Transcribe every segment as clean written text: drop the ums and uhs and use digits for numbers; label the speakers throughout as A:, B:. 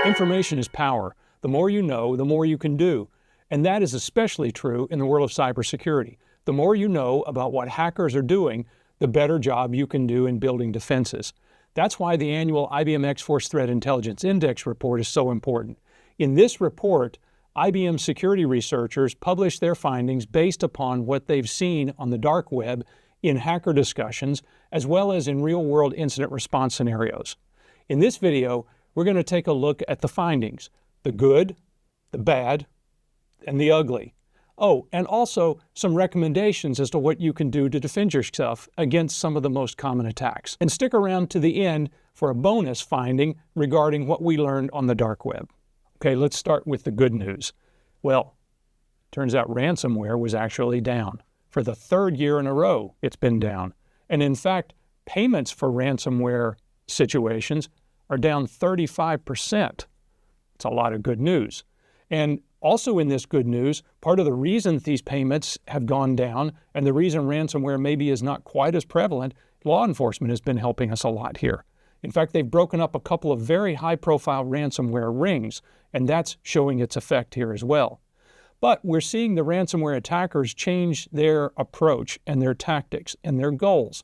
A: Information is power. The more you know, the more you can do. And that is especially true in the world of cybersecurity. The more you know about what hackers are doing, the better job you can do in building defenses. That's why the annual IBM X-Force Threat Intelligence Index report is so important. In this report, IBM security researchers publish their findings based upon what they've seen on the dark web in hacker discussions, as well as in real-world incident response scenarios. In this video, we're going to take a look at the findings, the good, the bad, and the ugly. Oh, and also some recommendations as to what you can do to defend yourself against some of the most common attacks. And stick around to the end for a bonus finding regarding what we learned on the dark web. Okay, let's start with the good news. Well, turns out ransomware was actually down. For the third year in a row, it's been down. And in fact, payments for ransomware situations are down 35%. It's a lot of good news. And also in this good news, part of the reason these payments have gone down and the reason ransomware maybe is not quite as prevalent, law enforcement has been helping us a lot here. In fact, they've broken up a couple of very high-profile ransomware rings, and that's showing its effect here as well. But we're seeing the ransomware attackers change their approach and their tactics and their goals.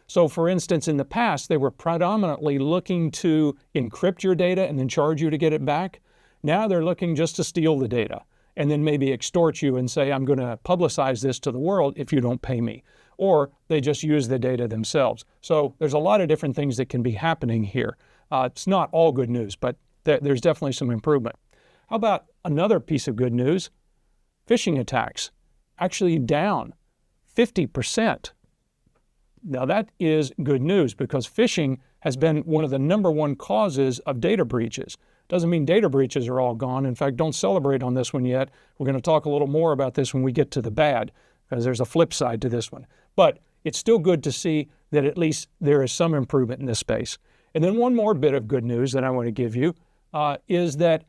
A: So for instance, in the past, they were predominantly looking to encrypt your data and then charge you to get it back. Now they're looking just to steal the data and then maybe extort you and say, I'm going to publicize this to the world if you don't pay me. Or they just use the data themselves. So there's a lot of different things that can be happening here. It's not all good news, but there's definitely some improvement. How about another piece of good news? Phishing attacks actually down 50%. Now that is good news because phishing has been one of the #1 causes of data breaches. Doesn't mean data breaches are all gone. In fact, don't celebrate on this one yet. We're going to talk a little more about this when we get to the bad, because there's a flip side to this one. But it's still good to see that at least there is some improvement in this space. And then one more bit of good news that I want to give you is that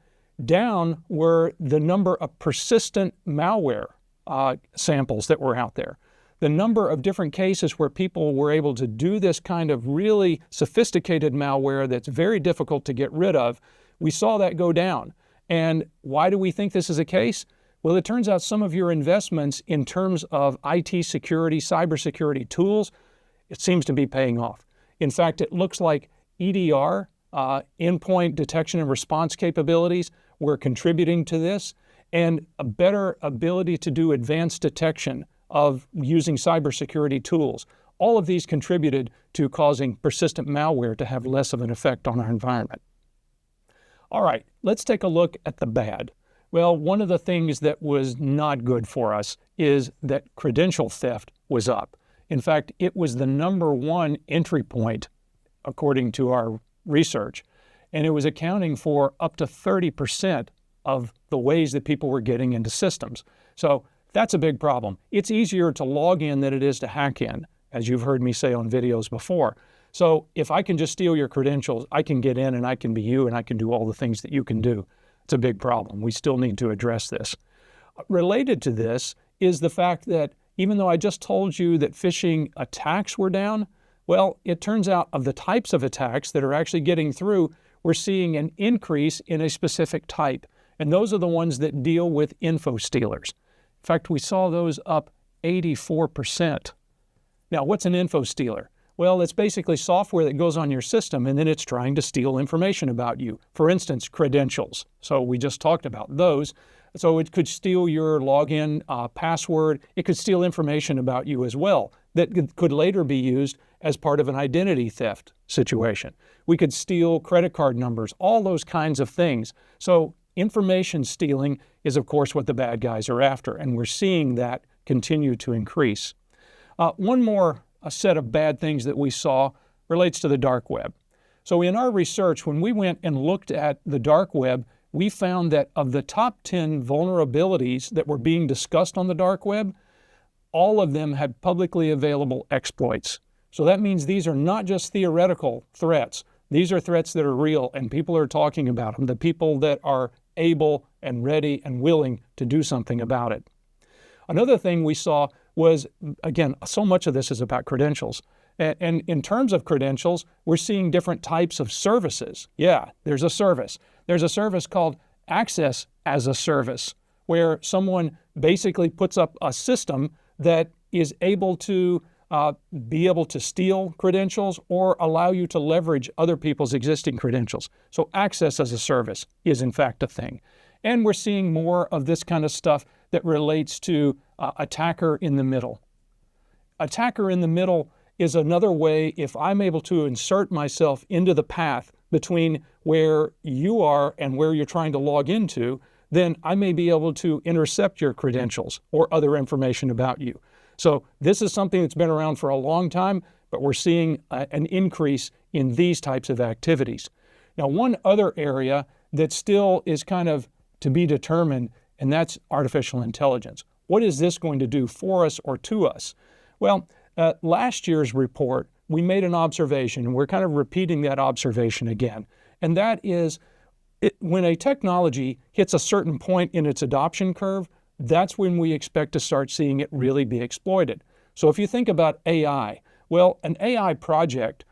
A: down were the number of persistent malware samples that were out there. The number of different cases where people were able to do this kind of really sophisticated malware that's very difficult to get rid of, we saw that go down. And why do we think this is the case? Well, it turns out some of your investments in terms of IT security, cybersecurity tools, it seems to be paying off. In fact, it looks like EDR, endpoint detection and response capabilities, were contributing to this, and a better ability to do advanced detection of using cybersecurity tools. All of these contributed to causing persistent malware to have less of an effect on our environment. All right, let's take a look at the bad. Well, one of the things that was not good for us is that credential theft was up. In fact, it was the #1 entry point, according to our research, and it was accounting for up to 30% of the ways that people were getting into systems. So that's a big problem. It's easier to log in than it is to hack in, as you've heard me say on videos before. So if I can just steal your credentials, I can get in and I can be you and I can do all the things that you can do. It's a big problem. We still need to address this. Related to this is the fact that even though I just told you that phishing attacks were down, well, it turns out of the types of attacks that are actually getting through, we're seeing an increase in a specific type. And those are the ones that deal with info stealers. In fact, we saw those up 84%. Now, what's an info stealer? Well, it's basically software that goes on your system and then it's trying to steal information about you. For instance, credentials. So we just talked about those. So it could steal your login password. It could steal information about you as well that could later be used as part of an identity theft situation. We could steal credit card numbers, all those kinds of things. So information stealing is, of course, what the bad guys are after, and we're seeing that continue to increase. One more set of bad things that we saw relates to the dark web. So in our research, when we went and looked at the dark web, we found that of the top 10 vulnerabilities that were being discussed on the dark web, all of them had publicly available exploits. So that means these are not just theoretical threats. These are threats that are real and people are talking about them, the people that are able and ready and willing to do something about it. Another thing we saw was, again, so much of this is about credentials. And in terms of credentials, we're seeing different types of services. Yeah, there's a service. There's a service called access as a service, where someone basically puts up a system that is able to be able to steal credentials or allow you to leverage other people's existing credentials. So access as a service is in fact a thing. And we're seeing more of this kind of stuff that relates to attacker in the middle. Attacker in the middle is another way, if I'm able to insert myself into the path between where you are and where you're trying to log into, then I may be able to intercept your credentials or other information about you. So this is something that's been around for a long time, but we're seeing an increase in these types of activities. Now, one other area that still is kind of to be determined, and that's artificial intelligence. What is this going to do for us or to us? Well, last year's report, we made an observation, and we're kind of repeating that observation again. And that is, when a technology hits a certain point in its adoption curve, that's when we expect to start seeing it really be exploited. So if you think about AI, well, an AI project,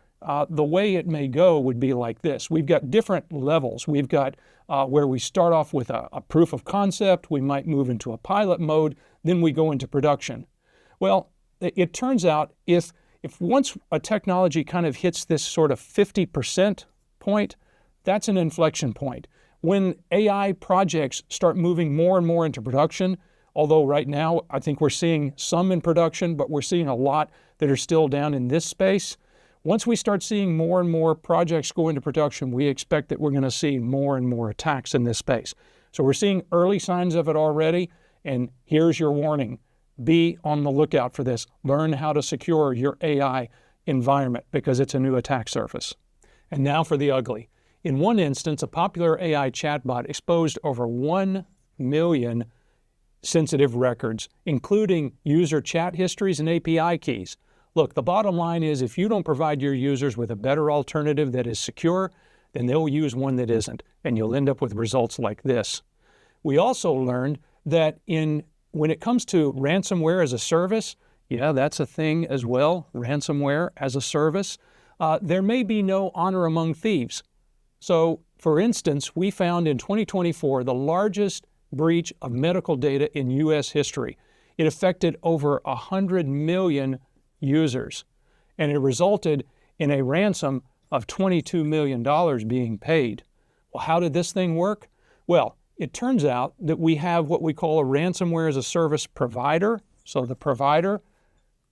A: the way it may go would be like this. We've got different levels. We've got where we start off with a proof of concept, we might move into a pilot mode, then we go into production. Well, it turns out if once a technology kind of hits this sort of 50% point, that's an inflection point. When AI projects start moving more and more into production, although right now I think we're seeing some in production, but we're seeing a lot that are still down in this space. Once we start seeing more and more projects go into production, we expect that we're going to see more and more attacks in this space. So we're seeing early signs of it already, and here's your warning. Be on the lookout for this. Learn how to secure your AI environment because it's a new attack surface. And now for the ugly. In one instance, a popular AI chatbot exposed over 1 million sensitive records, including user chat histories and API keys. Look, the bottom line is if you don't provide your users with a better alternative that is secure, then they'll use one that isn't, and you'll end up with results like this. We also learned that when it comes to ransomware as a service, yeah, that's a thing as well, ransomware as a service, there may be no honor among thieves. So, for instance, we found in 2024 the largest breach of medical data in U.S. history. It affected over 100 million users, and it resulted in a ransom of $22 million being paid. Well, how did this thing work? Well, it turns out that we have what we call a ransomware as a service provider. So the provider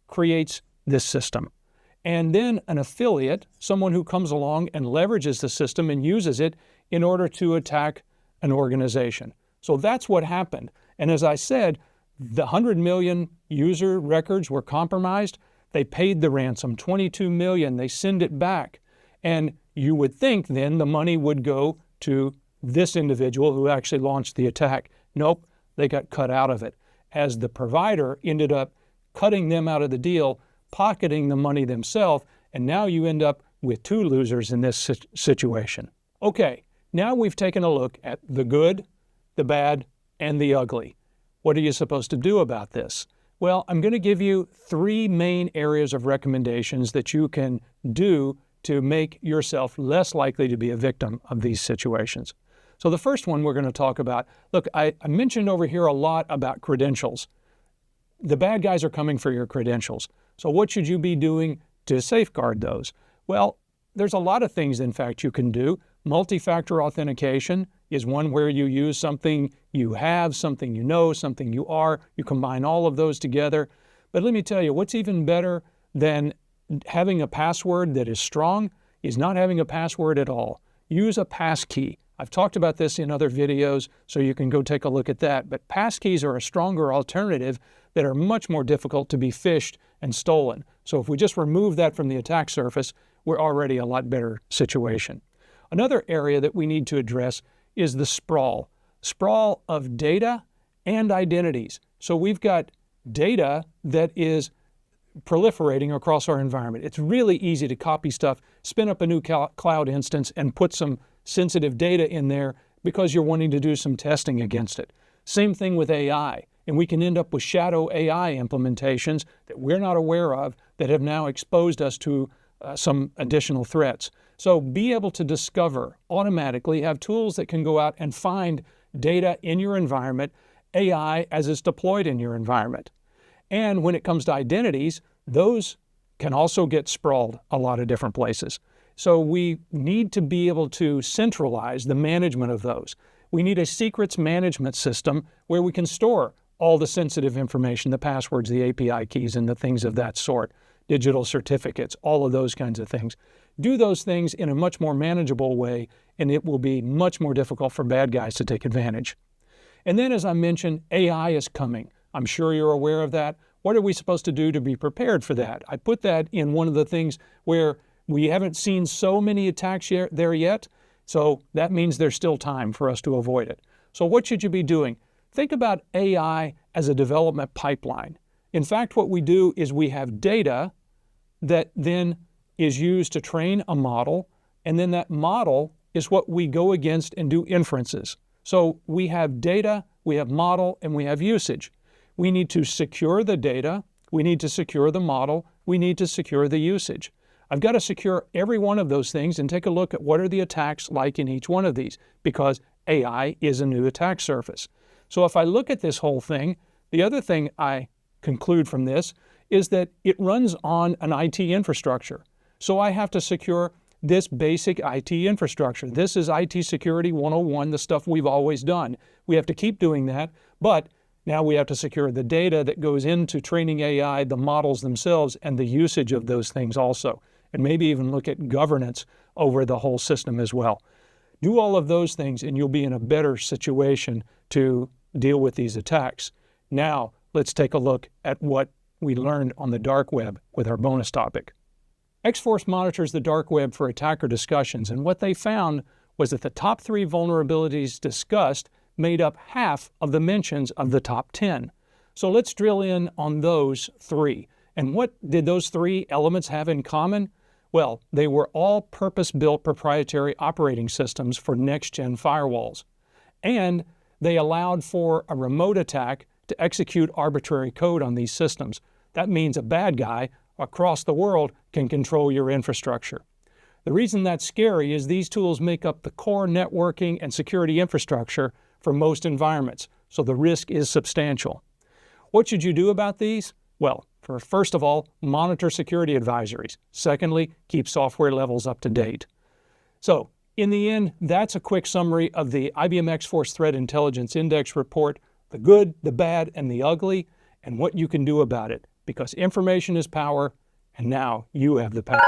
A: creates this system. And then an affiliate, someone who comes along and leverages the system and uses it in order to attack an organization. So that's what happened. And as I said, the 100 million user records were compromised. They paid the ransom, 22 million. They send it back. And you would think then the money would go to this individual who actually launched the attack. Nope, they got cut out of it, as the provider ended up cutting them out of the deal, pocketing the money themselves, and now you end up with two losers in this situation. Okay, now we've taken a look at the good, the bad, and the ugly. What are you supposed to do about this? Well, I'm going to give you 3 main areas of recommendations that you can do to make yourself less likely to be a victim of these situations. So the first one we're going to talk about, look, I mentioned over here a lot about credentials. The bad guys are coming for your credentials. So what should you be doing to safeguard those? Well, there's a lot of things, in fact, you can do. Multi-factor authentication is one where you use something you have, something you know, something you are. You combine all of those together. But let me tell you, what's even better than having a password that is strong is not having a password at all. Use a passkey. I've talked about this in other videos, so you can go take a look at that. But passkeys are a stronger alternative that are much more difficult to be phished and stolen. So if we just remove that from the attack surface, we're already a lot better situation. Another area that we need to address is the sprawl of data and identities. So we've got data that is proliferating across our environment. It's really easy to copy stuff, spin up a new cloud instance, and put some sensitive data in there because you're wanting to do some testing against it. Same thing with AI. and we can end up with shadow AI implementations that we're not aware of that have now exposed us to some additional threats. So be able to discover automatically, have tools that can go out and find data in your environment, AI as it's deployed in your environment. And when it comes to identities, those can also get sprawled a lot of different places. So we need to be able to centralize the management of those. We need a secrets management system where we can store all the sensitive information, the passwords, the API keys, and the things of that sort, digital certificates, all of those kinds of things. Do those things in a much more manageable way, and it will be much more difficult for bad guys to take advantage. And then, as I mentioned, AI is coming. I'm sure you're aware of that. What are we supposed to do to be prepared for that? I put that in one of the things where we haven't seen so many attacks there yet, so that means there's still time for us to avoid it. So what should you be doing? Think about AI as a development pipeline. In fact, what we do is we have data that then is used to train a model, and then that model is what we go against and do inferences. So we have data, we have model, and we have usage. We need to secure the data, we need to secure the model, we need to secure the usage. I've got to secure every one of those things and take a look at what are the attacks like in each one of these, because AI is a new attack surface. So if I look at this whole thing, the other thing I conclude from this is that it runs on an IT infrastructure. So I have to secure this basic IT infrastructure. This is IT Security 101, the stuff we've always done. We have to keep doing that, but now we have to secure the data that goes into training AI, the models themselves, and the usage of those things also. And maybe even look at governance over the whole system as well. Do all of those things and you'll be in a better situation to deal with these attacks. Now, let's take a look at what we learned on the dark web with our bonus topic. X-Force monitors the dark web for attacker discussions, and what they found was that the top 3 vulnerabilities discussed made up half of the mentions of the top 10. So let's drill in on those 3. And what did those 3 elements have in common? Well, they were all purpose-built proprietary operating systems for next-gen firewalls. And they allowed for a remote attack to execute arbitrary code on these systems. That means a bad guy across the world can control your infrastructure. The reason that's scary is these tools make up the core networking and security infrastructure for most environments, so the risk is substantial. What should you do about these? Well, first of all, monitor security advisories. Secondly, keep software levels up to date. So, in the end, that's a quick summary of the IBM X-Force Threat Intelligence Index report, the good, the bad, and the ugly, and what you can do about it, because information is power, and now you have the power.